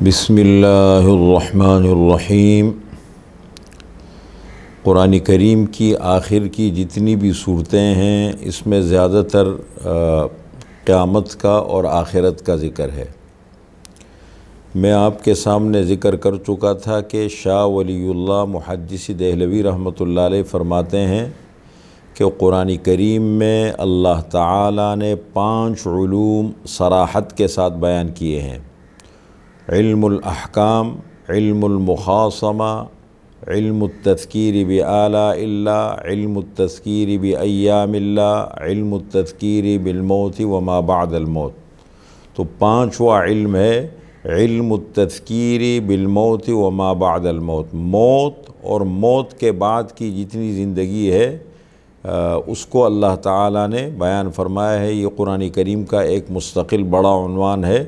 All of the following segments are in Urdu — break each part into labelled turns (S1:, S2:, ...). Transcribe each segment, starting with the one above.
S1: بسم اللہ الرحمن الرحیم۔ قرآن کریم کی آخر کی جتنی بھی صورتیں ہیں اس میں زیادہ تر قیامت کا اور آخرت کا ذکر ہے۔ میں آپ کے سامنے ذکر کر چکا تھا کہ شاہ ولی اللہ محدث دہلوی رحمۃ اللہ علیہ فرماتے ہیں کہ قرآن کریم میں اللہ تعالیٰ نے 5 علوم صراحت کے ساتھ بیان کیے ہیں: علم الاحکام، علم المخاصمہ، علم التذکیر بآلاء اللہ، علم التذکیر بایام اللہ، علم التذکیر بالموت وما بعد الموت۔ تو 5واں علم ہے علم التذکیر بالموت وما بعد الموت۔ موت اور موت کے بعد کی جتنی زندگی ہے اس کو اللہ تعالیٰ نے بیان فرمایا ہے۔ یہ قرآن کریم کا ایک مستقل بڑا عنوان ہے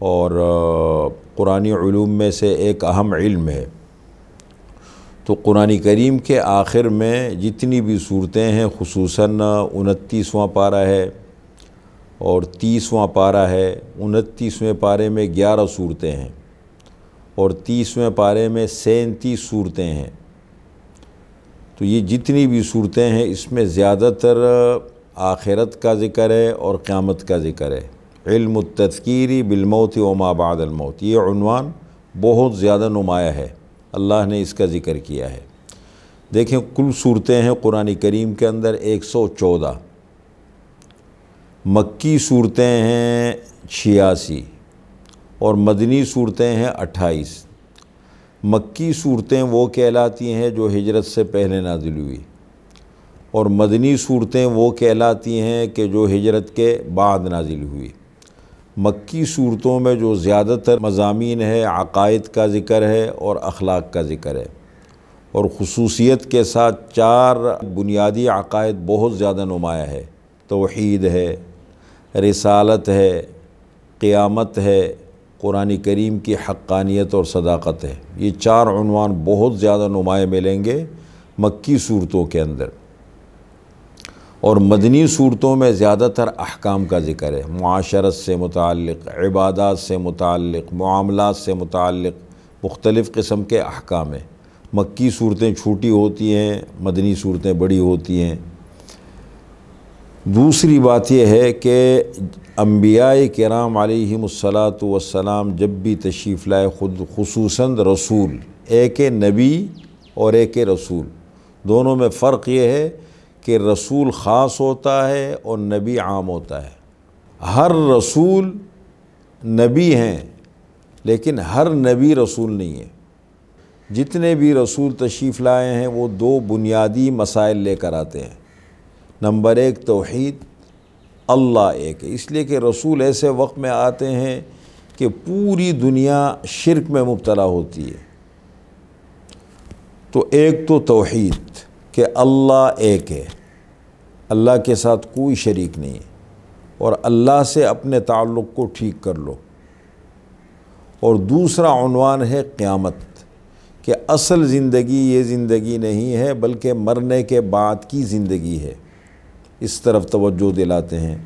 S1: اور قرآنی علوم میں سے ایک اہم علم ہے۔ تو قرآن کریم کے آخر میں جتنی بھی صورتیں ہیں، خصوصاً 29واں پارہ ہے اور 30واں پارہ ہے۔ 29ویں پارے میں 11 صورتیں ہیں اور 30ویں پارے میں 37 صورتیں ہیں۔ تو یہ جتنی بھی صورتیں ہیں اس میں زیادہ تر آخرت کا ذکر ہے اور قیامت کا ذکر ہے۔ علم التذکیر بالموت وما بعد الموت، یہ عنوان بہت زیادہ نمایاں ہے، اللہ نے اس کا ذکر کیا ہے۔ دیکھیں کل صورتیں ہیں قرآن کریم کے اندر 114، مکی صورتیں ہیں 86 اور مدنی صورتیں ہیں 28۔ مکی صورتیں وہ کہلاتی ہیں جو ہجرت سے پہلے نازل ہوئی، اور مدنی صورتیں وہ کہلاتی ہیں کہ جو ہجرت کے بعد نازل ہوئی۔ مکی صورتوں میں جو زیادہ تر مضامین ہے عقائد کا ذکر ہے اور اخلاق کا ذکر ہے، اور خصوصیت کے ساتھ 4 بنیادی عقائد بہت زیادہ نمایاں ہے: توحید ہے، رسالت ہے، قیامت ہے، قرآن کریم کی حقانیت اور صداقت ہے۔ یہ 4 عنوان بہت زیادہ نمایاں ملیں گے مکی صورتوں کے اندر۔ اور مدنی صورتوں میں زیادہ تر احکام کا ذکر ہے، معاشرت سے متعلق، عبادات سے متعلق، معاملات سے متعلق مختلف قسم کے احکام ہیں۔ مکی صورتیں چھوٹی ہوتی ہیں، مدنی صورتیں بڑی ہوتی ہیں۔ دوسری بات یہ ہے کہ انبیاء کرام علیہم الصلاۃ والسلام جب بھی تشریف لائے، خصوصاً رسول، ایک نبی اور ایک رسول، دونوں میں فرق یہ ہے کہ رسول خاص ہوتا ہے اور نبی عام ہوتا ہے۔ ہر رسول نبی ہیں لیکن ہر نبی رسول نہیں ہے۔ جتنے بھی رسول تشریف لائے ہیں وہ 2 بنیادی مسائل لے کر آتے ہیں۔ نمبر 1 توحید، اللہ ایک ہے، اس لیے کہ رسول ایسے وقت میں آتے ہیں کہ پوری دنیا شرک میں مبتلا ہوتی ہے۔ تو ایک تو توحید کہ اللہ ایک ہے، اللہ کے ساتھ کوئی شریک نہیں ہے، اور اللہ سے اپنے تعلق کو ٹھیک کر لو۔ اور دوسرا عنوان ہے قیامت، کہ اصل زندگی یہ زندگی نہیں ہے بلکہ مرنے کے بعد کی زندگی ہے، اس طرف توجہ دلاتے ہیں۔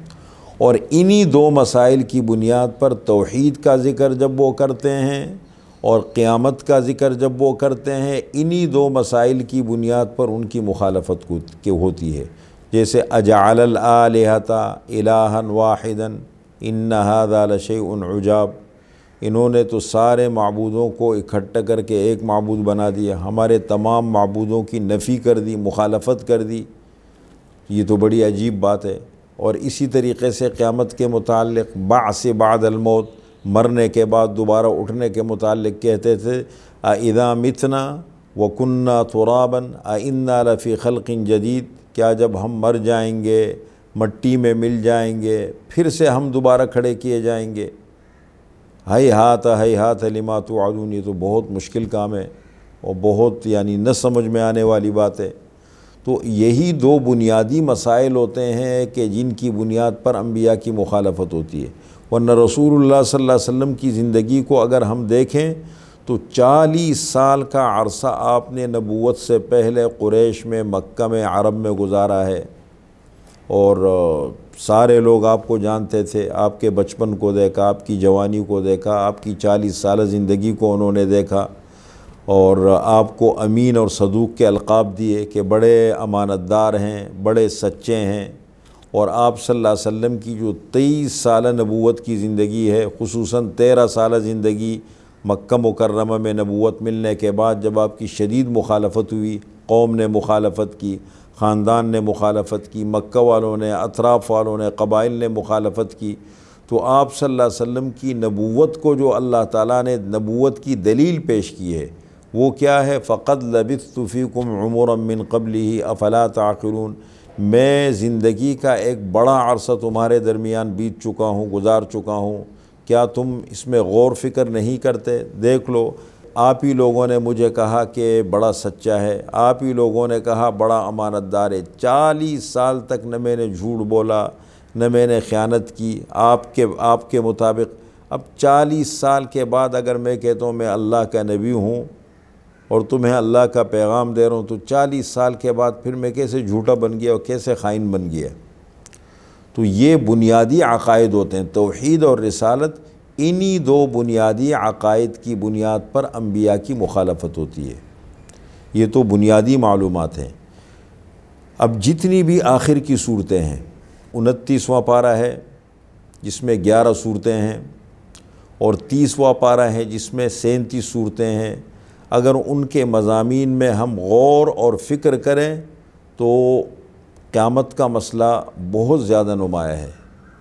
S1: اور انہی 2 مسائل کی بنیاد پر توحید کا ذکر جب وہ کرتے ہیں اور قیامت کا ذکر جب وہ کرتے ہیں، انہی 2 مسائل کی بنیاد پر ان کی مخالفت ہوتی ہے۔ جیسے اجعل الآلہۃ الہا واحدا ان ھذا لشیء عجاب، انہوں نے تو سارے معبودوں کو اکٹھا کر کے ایک معبود بنا دیا، ہمارے تمام معبودوں کی نفی کر دی، مخالفت کر دی، یہ تو بڑی عجیب بات ہے۔ اور اسی طریقے سے قیامت کے متعلق بعث بعد الموت، مرنے کے بعد دوبارہ اٹھنے کے متعلق کہتے تھے اذا متنا وکنا ترابا انا لفی خلق جدید، کیا جب ہم مر جائیں گے، مٹی میں مل جائیں گے، پھر سے ہم دوبارہ کھڑے کیے جائیں گے؟ ہیہات لما توعدون، یہ تو بہت مشکل کام ہے اور بہت نہ سمجھ میں آنے والی بات ہے۔ تو یہی 2 بنیادی مسائل ہوتے ہیں کہ جن کی بنیاد پر انبیاء کی مخالفت ہوتی ہے۔ ورنہ رسول اللہ صلی اللہ علیہ وسلم کی زندگی کو اگر ہم دیکھیں تو 40 سال کا عرصہ آپ نے نبوت سے پہلے قریش میں، مکہ میں، عرب میں گزارا ہے۔ اور سارے لوگ آپ کو جانتے تھے، آپ کے بچپن کو دیکھا، آپ کی جوانی کو دیکھا، آپ کی 40 سالہ زندگی کو انہوں نے دیکھا، اور آپ کو امین اور صدوق کے القاب دیے کہ بڑے امانت دار ہیں، بڑے سچے ہیں۔ اور آپ صلی اللہ علیہ وسلم کی جو 23 سالہ نبوت کی زندگی ہے، خصوصاً 13 سالہ زندگی مکہ مکرمہ میں نبوت ملنے کے بعد جب آپ کی شدید مخالفت ہوئی، قوم نے مخالفت کی، خاندان نے مخالفت کی، مکہ والوں نے، اطراف والوں نے، قبائل نے مخالفت کی، تو آپ صلی اللہ علیہ وسلم کی نبوت کو جو اللہ تعالیٰ نے نبوت کی دلیل پیش کی ہے وہ کیا ہے؟ فَقَدْ لَبِثْتُ فِيكُمْ عُمُرًا مِّن قَبْلِهِ أَفَلَا تَعْقِلُونَ، میں زندگی کا ایک بڑا عرصہ تمہارے درمیان بیت چکا ہوں، گزار چکا ہوں، کیا تم اس میں غور فکر نہیں کرتے؟ دیکھ لو، آپ ہی لوگوں نے مجھے کہا کہ بڑا سچا ہے، آپ ہی لوگوں نے کہا بڑا امانت دار ہے، 40 سال تک نہ میں نے جھوٹ بولا، نہ میں نے خیانت کی آپ کے مطابق۔ اب 40 سال کے بعد اگر میں کہتا ہوں میں اللہ کا نبی ہوں اور تمہیں اللہ کا پیغام دے رہا ہوں، تو 40 سال کے بعد پھر میں کیسے جھوٹا بن گیا اور کیسے خائن بن گیا؟ تو یہ بنیادی عقائد ہوتے ہیں، توحید اور رسالت، انہی دو بنیادی عقائد کی بنیاد پر انبیاء کی مخالفت ہوتی ہے۔ یہ تو بنیادی معلومات ہیں۔ اب جتنی بھی آخر کی صورتیں ہیں، 29واں پارہ ہے جس میں 11 صورتیں ہیں، اور 30واں پارہ ہے جس میں 37 صورتیں ہیں، اگر ان کے مضامین میں ہم غور اور فکر کریں تو قیامت کا مسئلہ بہت زیادہ نمایاں ہے۔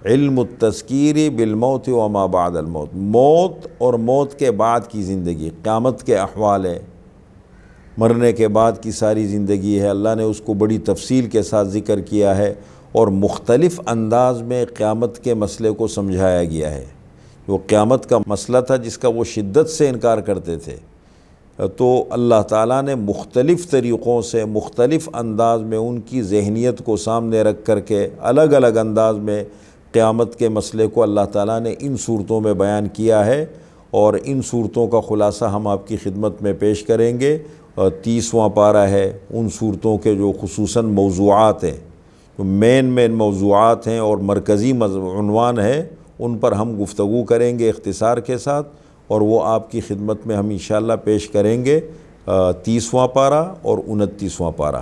S1: علم التذکیر بالموت وما بعد الموت، موت اور موت کے بعد کی زندگی، قیامت کے احوال ہے، مرنے کے بعد کی ساری زندگی ہے، اللہ نے اس کو بڑی تفصیل کے ساتھ ذکر کیا ہے، اور مختلف انداز میں قیامت کے مسئلے کو سمجھایا گیا ہے۔ جو قیامت کا مسئلہ تھا جس کا وہ شدت سے انکار کرتے تھے، تو اللہ تعالیٰ نے مختلف طریقوں سے، مختلف انداز میں ان کی ذہنیت کو سامنے رکھ کر کے الگ الگ انداز میں قیامت کے مسئلے کو اللہ تعالیٰ نے ان صورتوں میں بیان کیا ہے، اور ان صورتوں کا خلاصہ ہم آپ کی خدمت میں پیش کریں گے۔ 30واں پارہ ہے، ان صورتوں کے جو خصوصاً موضوعات ہیں، جو مین موضوعات ہیں اور مرکزی عنوان ہے، ان پر ہم گفتگو کریں گے اختصار کے ساتھ، اور وہ آپ کی خدمت میں ہم انشاءاللہ پیش کریں گے۔ 30واں پارہ اور 29واں پارہ،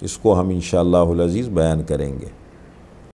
S1: اس کو ہم انشاءاللہ العزیز بیان کریں گے۔